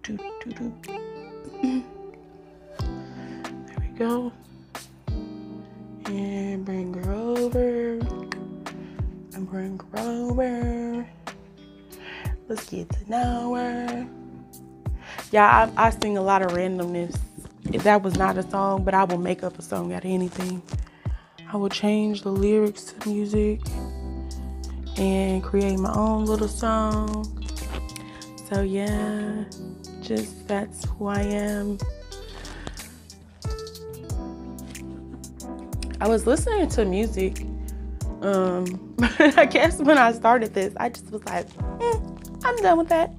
There we go. And bring her over. And bring her over. Let's get to know her. Yeah, I sing a lot of randomness. That was not a song, but I will make up a song out of anything. I will change the lyrics to music and create my own little song. So yeah, just that's who I am. I was listening to music. I guess when I started this, I just was like, I'm done with that.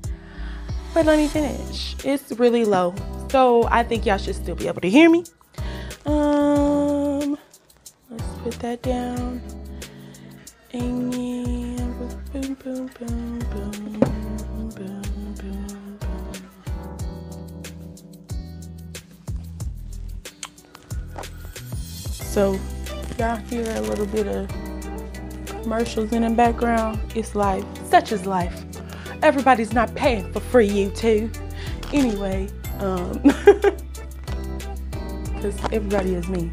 But let me finish. It's really low, so I think y'all should still be able to hear me. Let's put that down. And boom, boom, boom, boom, boom, boom, boom. So y'all hear a little bit of commercials in the background. It's life. Such is life. Everybody's not paying for free YouTube. Anyway, because everybody is me.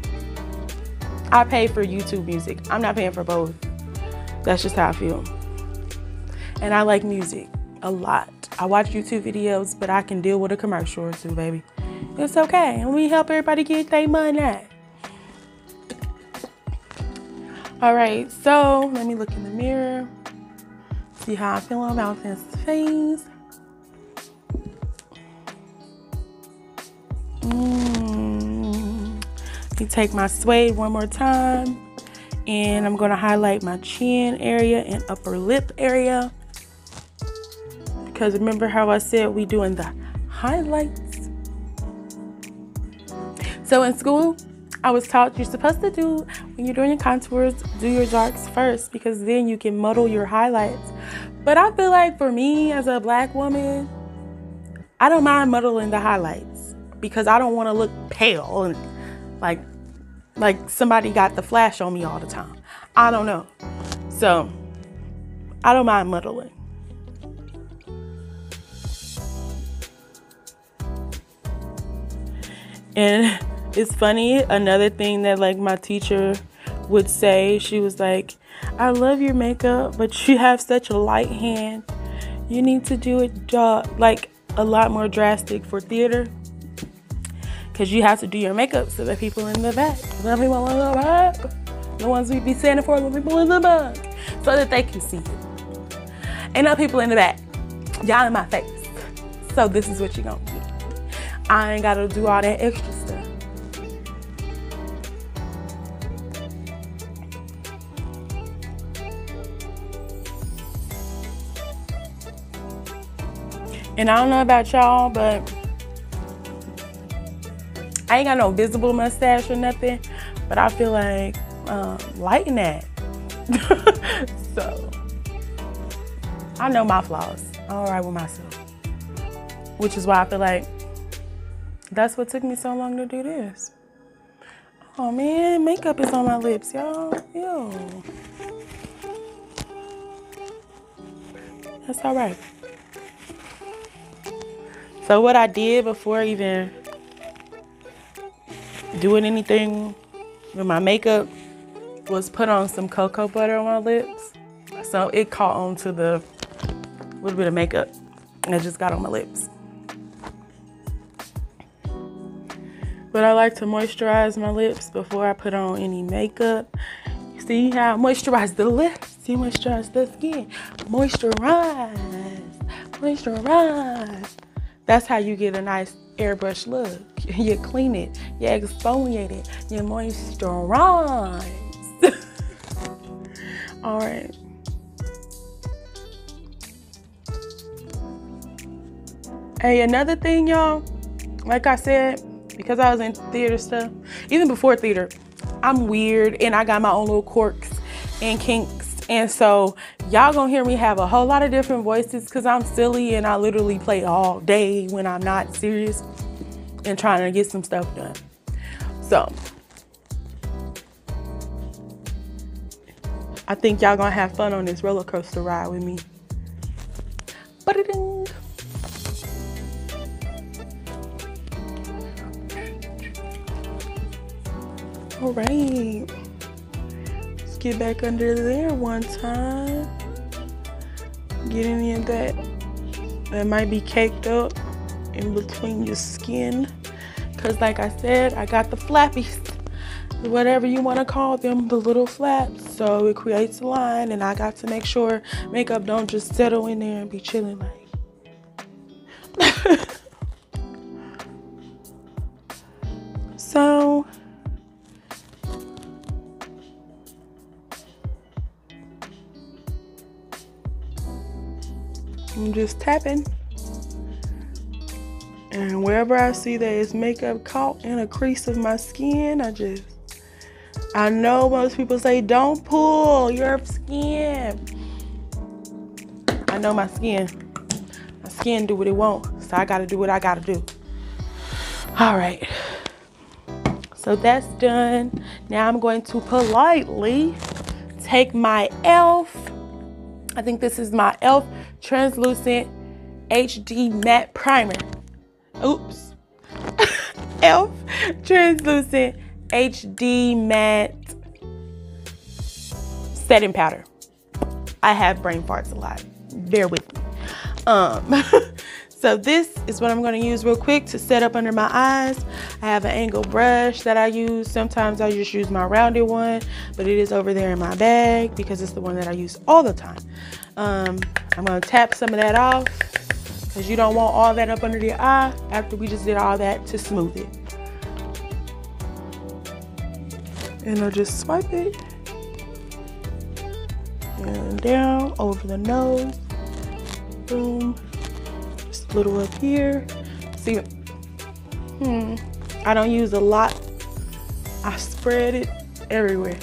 I pay for YouTube music. I'm not paying for both. That's just how I feel. And I like music a lot. I watch YouTube videos, but I can deal with a commercial or two, baby. It's okay. And we help everybody get their money. All right, so let me look in the mirror. See how I feel about this face. Let me take my suede one more time. And I'm gonna highlight my chin area and upper lip area. Because remember how I said we doing the highlights? So in school, I was taught you're supposed to do, when you're doing your contours, do your darks first, because then you can muddle your highlights. But I feel like for me as a black woman, I don't mind muddling the highlights because I don't want to look pale and like somebody got the flash on me all the time. I don't know. So I don't mind muddling. And it's funny, another thing that like my teacher would say, she was like, I love your makeup, but you have such a light hand. You need to do it like a lot more drastic for theater. Because you have to do your makeup so the people in the back, the people in the back, the ones we be standing for, the people in the back, so that they can see it. Ain't no people in the back. Y'all in my face. So this is what you gonna do. I ain't gotta do all that extra stuff. And I don't know about y'all, but I ain't got no visible mustache or nothing, but I feel like lighten that. So I know my flaws. I'm all right with myself, which is why I feel like that's what took me so long to do this. Oh man, makeup is on my lips, y'all. Ew. That's all right. So what I did before even doing anything with my makeup was put on some cocoa butter on my lips. So it caught on to the little bit of makeup and it just got on my lips. But I like to moisturize my lips before I put on any makeup. See how I moisturize the lips? You moisturize the skin. Moisturize. Moisturize. That's how you get a nice airbrush look. You clean it, you exfoliate it, you moisturize. All right. Hey, another thing, y'all, like I said, because I was in theater stuff, even before theater, I'm weird and I got my own little quirks and kinks. And so y'all gonna hear me have a whole lot of different voices because I'm silly and I literally play all day when I'm not serious and trying to get some stuff done. So I think y'all gonna have fun on this roller coaster ride with me. Ba-da-ding. All right. Let's get back under there one time. Get any of that might be caked up in between your skin. Because like I said, I got the flappies, whatever you want to call them, the little flaps. So it creates a line, and I got to make sure makeup don't just settle in there and be chilling like. So I'm just tapping, and wherever I see that it's makeup caught in a crease of my skin, I know most people say don't pull your skin. I know my skin do what it wants, so I gotta do what I gotta do. All right, so that's done. Now I'm going to politely take my e.l.f. I think this is my e.l.f. translucent HD matte primer. Oops. e.l.f. translucent HD matte setting powder. I have brain farts a lot. Bear with me. So this is what I'm going to use real quick to set up under my eyes. I have an angle brush that I use. Sometimes I just use my rounded one, but it is over there in my bag because it's the one that I use all the time. I'm going to tap some of that off because you don't want all that up under your eye after we just did all that to smooth it. And I'll just swipe it and down over the nose. Boom. Just a little up here. See, I don't use a lot. I spread it everywhere.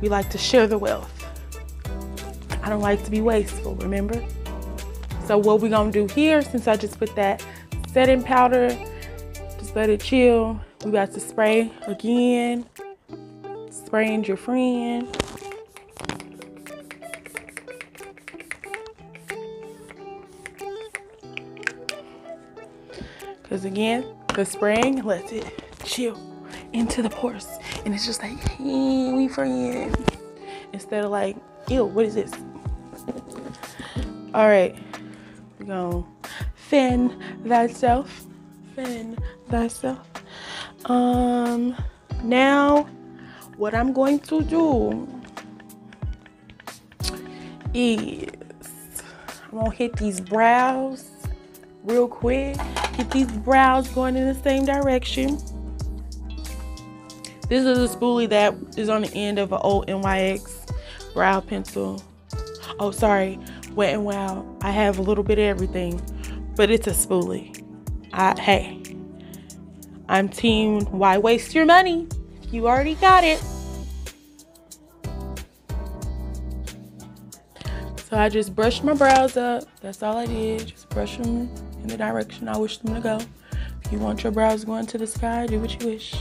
We like to share the wealth. I don't like to be wasteful, remember? So what we're gonna do here, since I just put that setting powder, just let it chill. We about to spray again. Spraying your friend. Because again, the spraying lets it chill into the pores. And it's just like, hey, we friends. Instead of like, ew, what is this? All right, we're gonna fan thyself. Fan thyself. Now, what I'm going to do is I'm gonna hit these brows real quick. Get these brows going in the same direction. This is a spoolie that is on the end of an old NYX brow pencil. Oh, sorry, Wet n Wild. I have a little bit of everything, but it's a spoolie. Hey, I'm team why waste your money? You already got it. So I just brushed my brows up. That's all I did. Just brush them in the direction I wish them to go. If you want your brows going to the sky, do what you wish.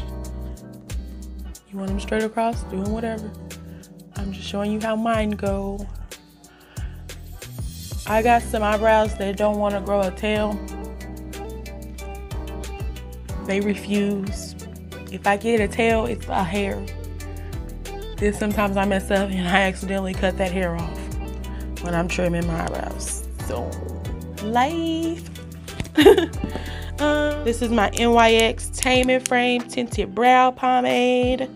You want them straight across, doing whatever. I'm just showing you how mine go. I got some eyebrows that don't want to grow a tail. They refuse. If I get a tail, it's a hair. Then sometimes I mess up and I accidentally cut that hair off when I'm trimming my eyebrows. So, life. This is my NYX Tame and Frame Tinted Brow Pomade.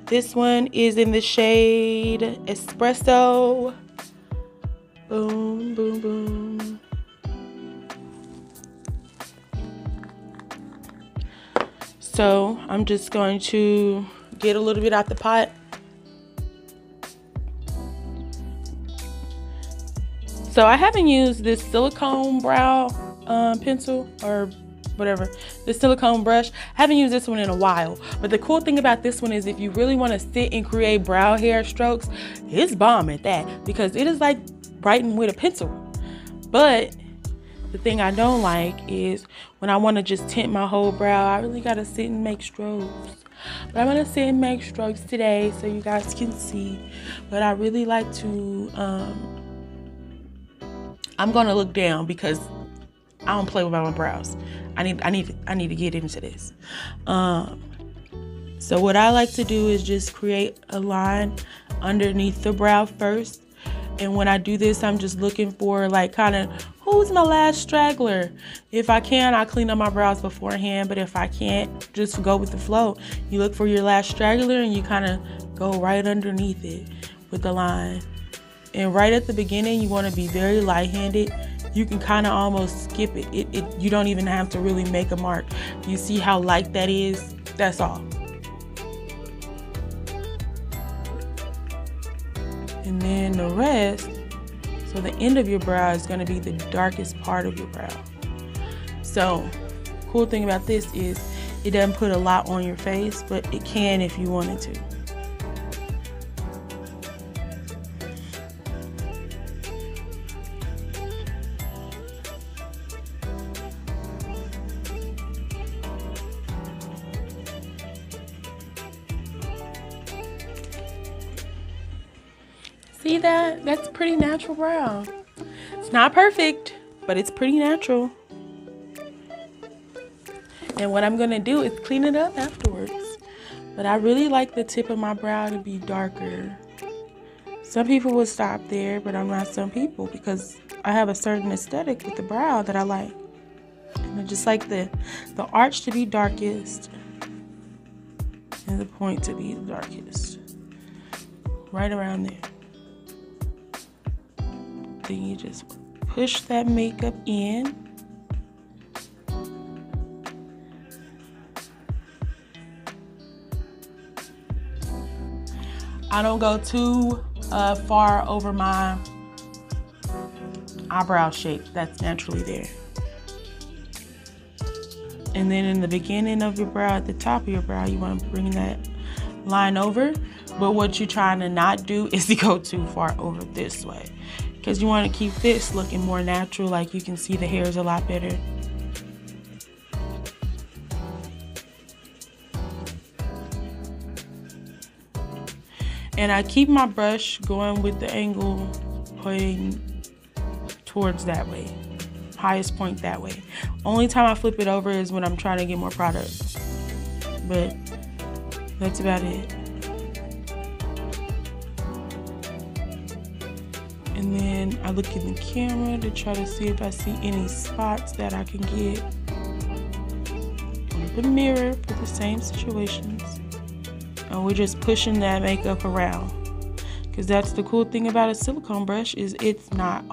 This one is in the shade Espresso. Boom, boom, boom. So I'm just going to get a little bit out the pot. So I haven't used this silicone brow pencil or whatever, this silicone brush. I haven't used this one in a while. But the cool thing about this one is if you really want to sit and create brow hair strokes, it's bomb at that because it is like writing with a pencil. But the thing I don't like is when I want to just tint my whole brow, I really got to sit and make strokes. But I'm going to sit and make strokes today so you guys can see. But I really like to I'm gonna look down because I don't play with my brows. I need to get into this. So what I like to do is just create a line underneath the brow first. And when I do this, I'm just looking for like kind of who's my last straggler. If I can, I clean up my brows beforehand. But if I can't, just go with the flow. You look for your last straggler and you kind of go right underneath it with the line. And right at the beginning, you want to be very light-handed. You can kind of almost skip it. You don't even have to really make a mark. You see how light that is? That's all. And then the rest, so the end of your brow is going to be the darkest part of your brow. So, cool thing about this is it doesn't put a lot on your face, but it can if you wanted to. See that? That's pretty natural brow. It's not perfect, but it's pretty natural. And what I'm gonna do is clean it up afterwards. But I really like the tip of my brow to be darker. Some people would stop there, but I'm not some people because I have a certain aesthetic with the brow that I like. And I just like the arch to be darkest and the point to be the darkest. Right around there. Then you just push that makeup in. I don't go too far over my eyebrow shape that's naturally there. And then in the beginning of your brow, at the top of your brow, you want to bring that line over. But what you're trying to not do is to go too far over this way. Because you want to keep this looking more natural, like you can see the hairs a lot better. And I keep my brush going with the angle pointing towards that way. Highest point that way. Only time I flip it over is when I'm trying to get more product. But that's about it. And then I look in the camera to try to see if I see any spots that I can get. With the mirror for the same situations. And we're just pushing that makeup around. Because that's the cool thing about a silicone brush is it's not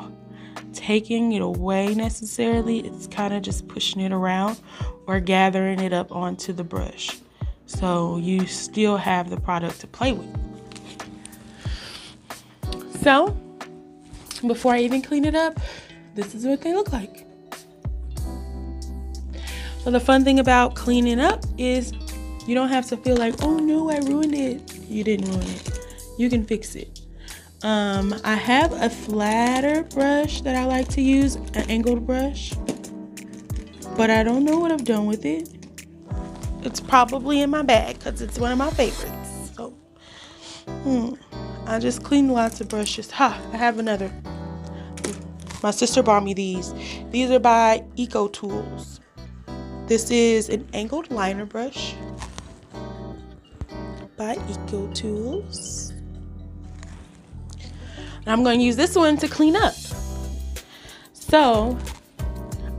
taking it away necessarily. It's kind of just pushing it around or gathering it up onto the brush. So you still have the product to play with. So, before I even clean it up, this is what they look like. So the fun thing about cleaning up is you don't have to feel like, oh no, I ruined it. You didn't ruin it. You can fix it. I have a flatter brush that I like to use, an angled brush, but I don't know what I've done with it. It's probably in my bag because it's one of my favorites. So, I just clean lots of brushes. I have another. My sister bought me these. These are by Eco Tools. This is an angled liner brush by Eco Tools. And I'm going to use this one to clean up. So,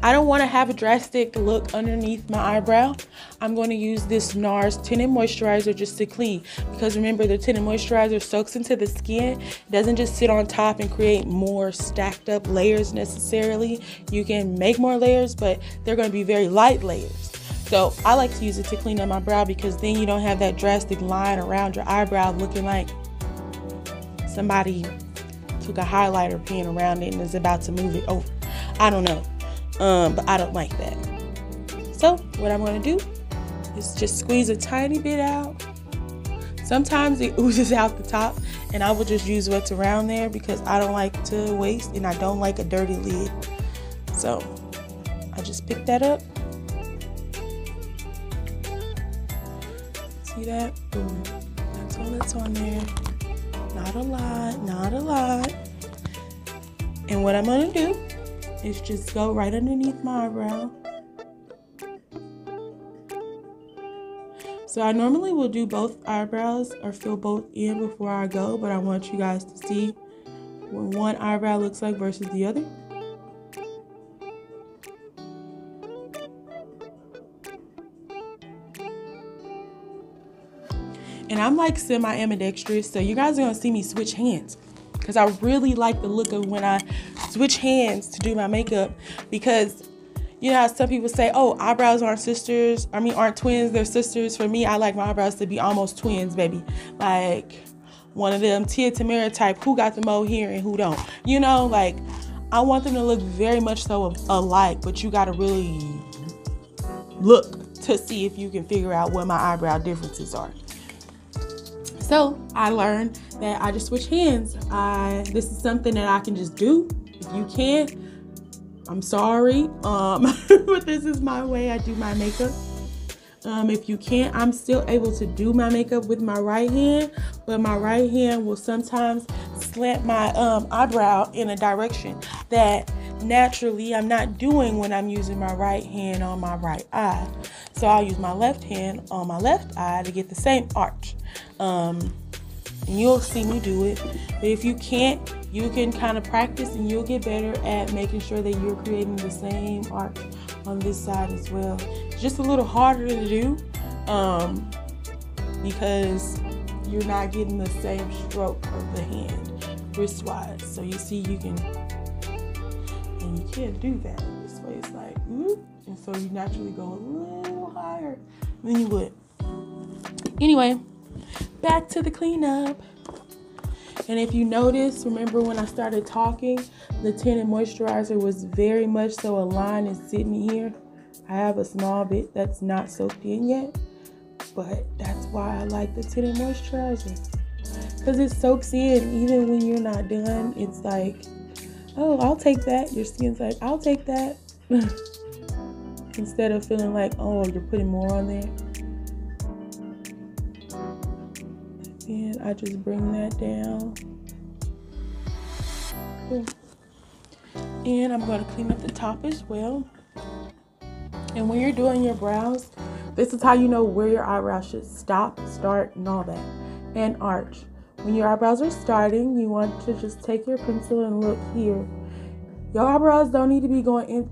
I don't want to have a drastic look underneath my eyebrow. I'm going to use this NARS tinted moisturizer just to clean. Because remember, the tinted moisturizer soaks into the skin. It doesn't just sit on top and create more stacked up layers necessarily. You can make more layers, but they're going to be very light layers. So I like to use it to clean up my brow because then you don't have that drastic line around your eyebrow looking like somebody took a highlighter pen around it and is about to move it over. I don't know. But I don't like that. So what I'm going to do is just squeeze a tiny bit out. Sometimes it oozes out the top and I will just use what's around there because I don't like to waste and I don't like a dirty lid. So I just pick that up. See that? Boom. That's all that's on there. Not a lot, not a lot. And what I'm going to do is just go right underneath my eyebrow. So I normally will do both eyebrows or fill both in before I go, but I want you guys to see what one eyebrow looks like versus the other. And I'm like semi-ambidextrous, so you guys are gonna see me switch hands because I really like the look of when I switch hands to do my makeup, because you know how some people say, oh, eyebrows aren't sisters, aren't twins, they're sisters. For me, I like my eyebrows to be almost twins, baby. Like one of them Tia Tamara type, who got the mo here and who don't. You know, like I want them to look very much so alike, but you gotta really look to see if you can figure out what my eyebrow differences are. So I learned that I just switch hands. This is something that I can just do. If you can't, I'm sorry, but this is my way I do my makeup. If you can't, I'm still able to do my makeup with my right hand, but my right hand will sometimes slant my eyebrow in a direction that naturally I'm not doing when I'm using my right hand on my right eye. So I'll use my left hand on my left eye to get the same arch. And you'll see me do it. But if you can't, you can kind of practice and you'll get better at making sure that you're creating the same arch on this side as well. It's just a little harder to do because you're not getting the same stroke of the hand wrist-wise. So you see, you can, and you can't do that. This way it's like, whoop, and so you naturally go a little higher than you would. Anyway, back to the cleanup. And if you notice, remember when I started talking, the tinted moisturizer was very much so aligned and sitting here. I have a small bit that's not soaked in yet, but that's why I like the tinted moisturizer, because it soaks in even when you're not done. It's like, oh, I'll take that. Your skin's like, I'll take that. Instead of feeling like, oh, you're putting more on there. And I just bring that down. Boom. And I'm going to clean up the top as well. And when you're doing your brows, this is how you know where your eyebrows should stop, start, and all that. And arch. When your eyebrows are starting, you want to just take your pencil and look here. Your eyebrows don't need to be going in.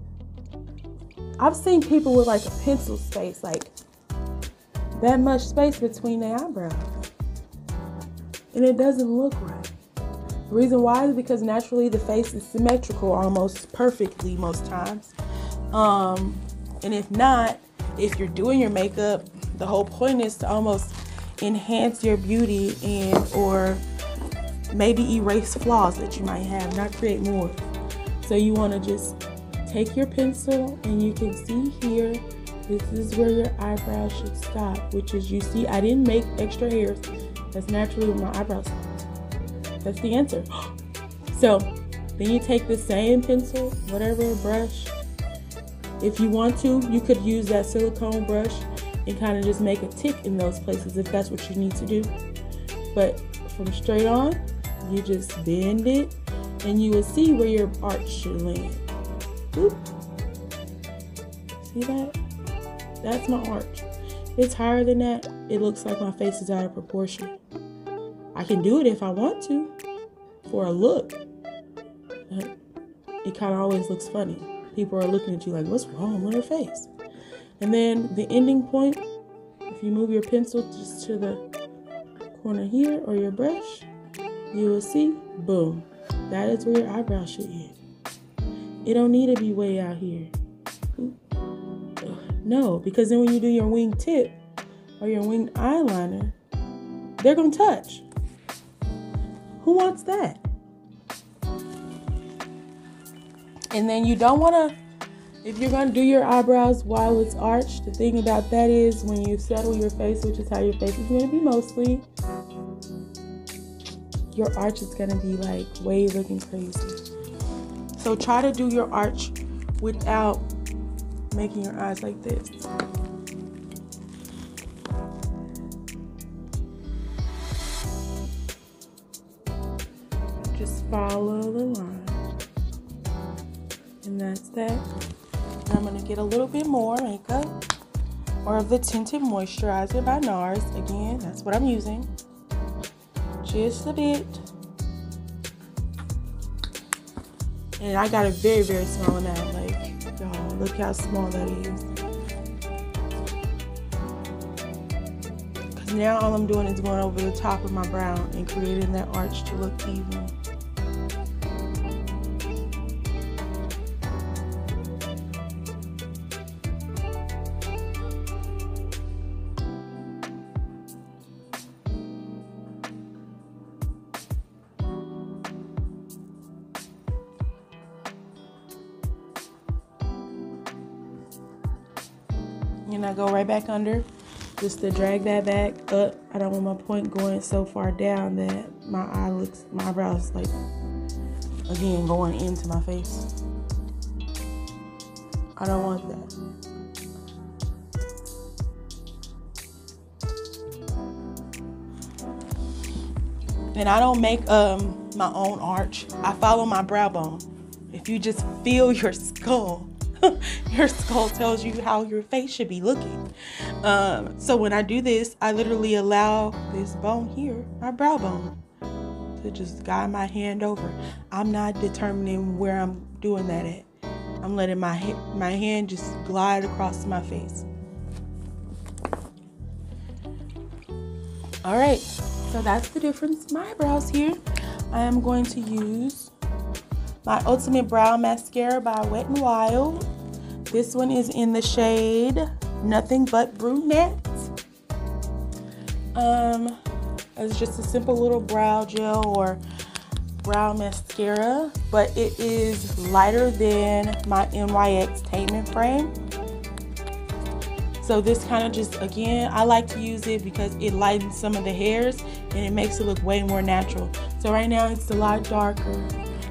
I've seen people with like a pencil space, like that much space between their eyebrows. And it doesn't look right. The reason why is because naturally the face is symmetrical almost perfectly most times. And if not, if you're doing your makeup, the whole point is to almost enhance your beauty and or maybe erase flaws that you might have, not create more. So you want to just take your pencil and you can see here, this is where your eyebrow should stop, which is, you see, I didn't make extra hairs. That's naturally where my eyebrows stop. That's the answer. So then you take the same pencil, whatever brush. If you want to, you could use that silicone brush and kind of just make a tick in those places if that's what you need to do. But from straight on, you just bend it and you will see where your arch should land. Oop. See that? That's my arch. If it's higher than that, it looks like my face is out of proportion. I can do it if I want to for a look. It kind of always looks funny. People are looking at you like, what's wrong with her face? And then the ending point, if you move your pencil just to the corner here or your brush, you will see, boom, that is where your eyebrow should end. It don't need to be way out here. No, because then when you do your wing tip or your winged eyeliner, they're gonna touch. Who wants that? And then you don't wanna, if you're gonna do your eyebrows while it's arched, the thing about that is when you settle your face, which is how your face is gonna be mostly, your arch is gonna be like way looking crazy. So try to do your arch without making your eyes like this. Just follow the line. And there's that. And I'm gonna get a little bit more makeup, or of the Tinted Moisturizer by NARS. Again, that's what I'm using. Just a bit. And I got a very, very small amount. Like, y'all, look how small that is. Because now all I'm doing is going over the top of my brow and creating that arch to look even. And I go right back under just to drag that back up. I don't want my point going so far down that my eyebrows like, again, going into my face. I don't want that. And I don't make my own arch. I follow my brow bone. If you just feel your skull, your skull tells you how your face should be looking. So when I do this, I literally allow this bone here, my brow bone, to just guide my hand over. I'm not determining where I'm doing that at. I'm letting my hand just glide across my face. All right, so that's the difference. My eyebrows here. I am going to use my Ultimate Brow Mascara by Wet n Wild. This one is in the shade Nothing But Brunette. It's just a simple little brow gel or brow mascara, but it is lighter than my NYX Tainment Frame. So this kind of just, again, I like to use it because it lightens some of the hairs and it makes it look way more natural. So right now it's a lot darker,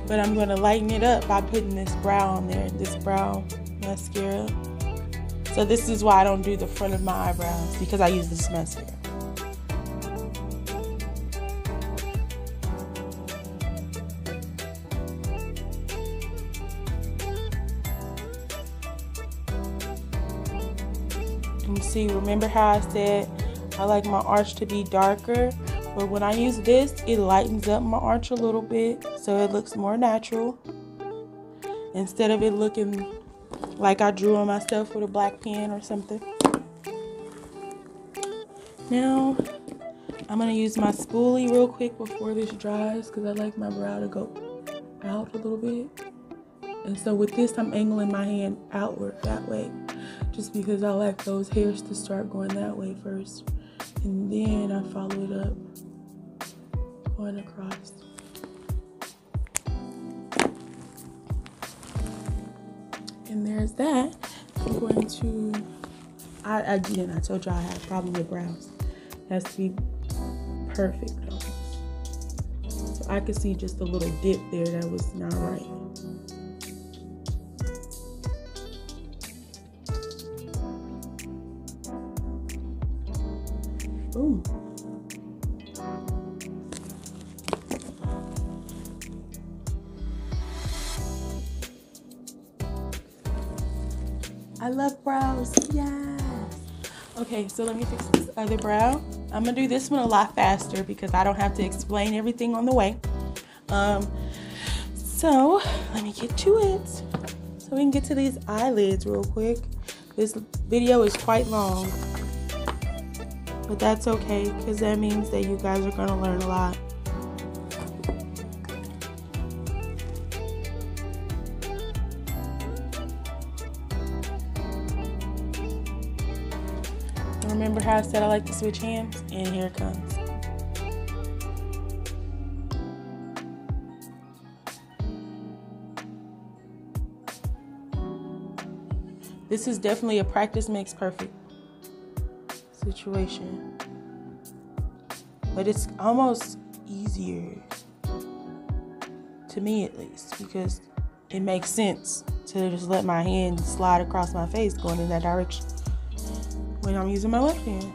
but I'm going to lighten it up by putting this brow on there, this brow mascara. So this is why I don't do the front of my eyebrows, because I use this mascara. You see, remember how I said I like my arch to be darker? But when I use this, it lightens up my arch a little bit so it looks more natural. Instead of it looking like I drew on myself with a black pen or something. Now, I'm going to use my spoolie real quick before this dries because I like my brow to go out a little bit. And so with this, I'm angling my hand outward that way, just because I like those hairs to start going that way first. And then I follow it up, going across. And there's that. I'm going to, I told you I had a problem with brows. It has to be perfect almost. So I could see just a little dip there that was not right. Boom. I love brows. Yes. Okay, so let me fix this other brow. I'm gonna do this one a lot faster because I don't have to explain everything on the way. So let me get to it. So we can get to these eyelids real quick. This video is quite long, but that's okay because that means that you guys are gonna learn a lot. Remember how I said I like to switch hands? And here it comes. This is definitely a practice makes perfect situation. But it's almost easier, to me at least, because it makes sense to just let my hand slide across my face going in that direction when I'm using my left hand.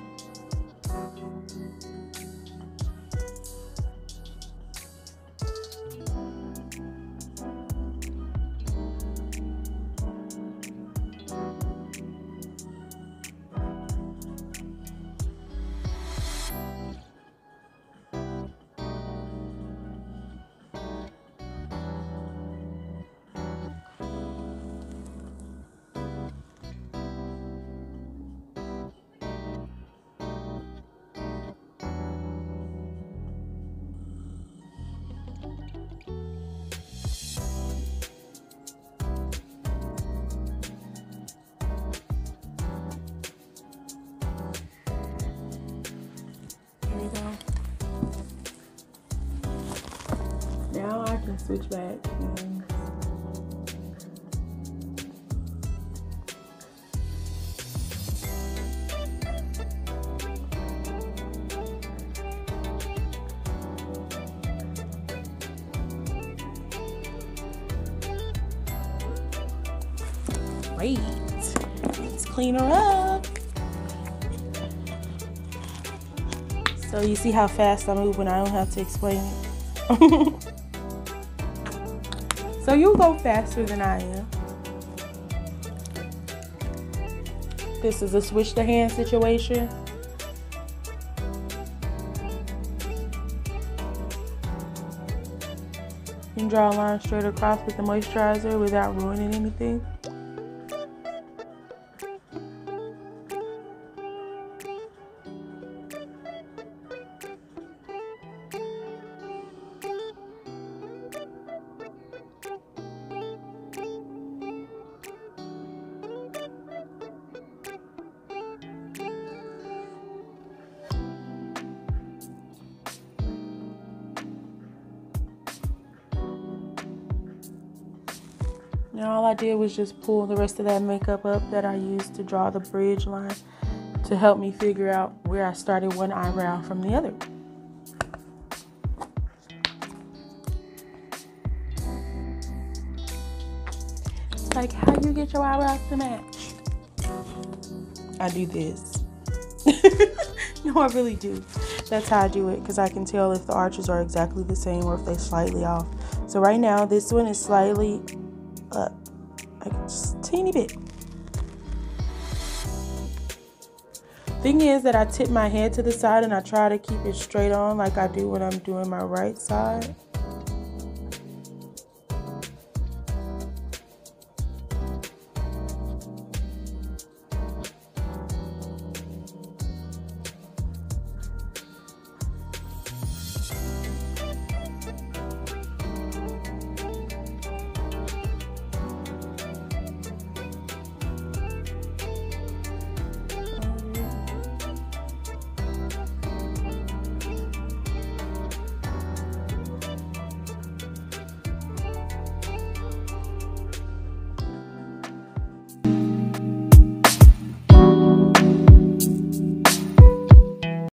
switch back. Great. Let's clean her up. So you see how fast I move when I don't have to explain it. So you go faster than I am. This is a switch the hand situation. You can draw a line straight across with the moisturizer without ruining anything. Now all I did was just pull the rest of that makeup up that I used to draw the bridge line to help me figure out where I started one eyebrow from the other. It's like how you get your eyebrows to match. I do this. No, I really do. That's how I do it, because I can tell if the arches are exactly the same or if they're slightly off. So right now this one is slightly up, like just a teeny bit. Thing is that I tip my head to the side and I try to keep it straight on like I do when I'm doing my right side.